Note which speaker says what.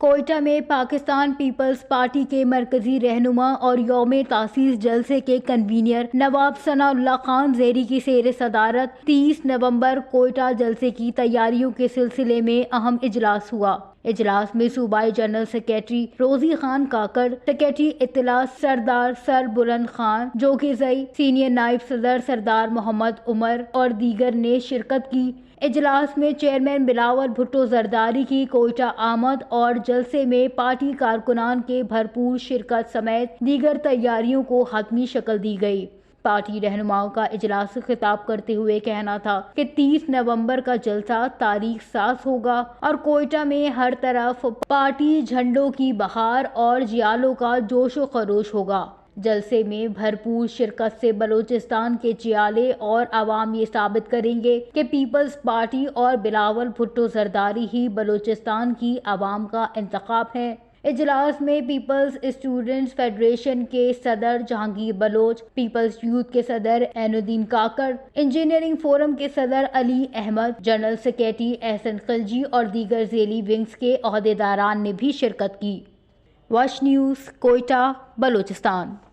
Speaker 1: کوئٹہ میں Pakistan Peoples party کے مرکزی رہنما اور یوم تاسیس جلسے کے کنوینر نواب ثناء اللہ خان زیری کی زیر صدارت 30 نومبر کوئٹہ جلسے کی تیاریوں کے سلسلے میں اہم اجلاس ہوا۔ اجلاس میں صوبائی جنرل سیکریٹری روزی خان کاکڑ، سیکریٹری اطلاع سردار سر بلند خان جوگیزئی، سینئر نائب صدر سردار محمد عمر اور دیگر نے شرکت کی۔ اجلاس میں چیئرمین بلاول بھٹو زرداری کی کوئٹہ آمد اور جلسے میں پارٹی کارکنان کے بھرپور شرکت سمیت دیگر تیاریوں کو حتمی شکل دی گئی۔ پارٹی رہنماؤں کا اجلاس سے خطاب کرتے ہوئے کہنا تھا کہ 30 نومبر کا جلسہ تاریخ ساز ہوگا اور کوئٹہ میں ہر طرف پارٹی جھنڈوں کی بہار اور جیالوں کا جوش و خروش ہوگا۔ جلسے میں بھرپور شرکت سے بلوچستان کے جیالے اور عوام یہ ثابت کریں گے کہ پیپلز پارٹی اور بلاول بھٹو زرداری ہی بلوچستان کی عوام کا انتخاب ہے۔ اجلاس میں پیپلز اسٹوڈنٹس فیڈریشن کے صدر جہانگیر بلوچ، پیپلز یوتھ کے صدر عین الدین کاکڑ، انجینئرنگ فورم کے صدر علی احمد، جنرل سیکریٹری احسن خلجی اور دیگر ذیلی ونگز کے عہدیداران نے بھی شرکت کی۔ وش نیوز، کوئٹہ، بلوچستان۔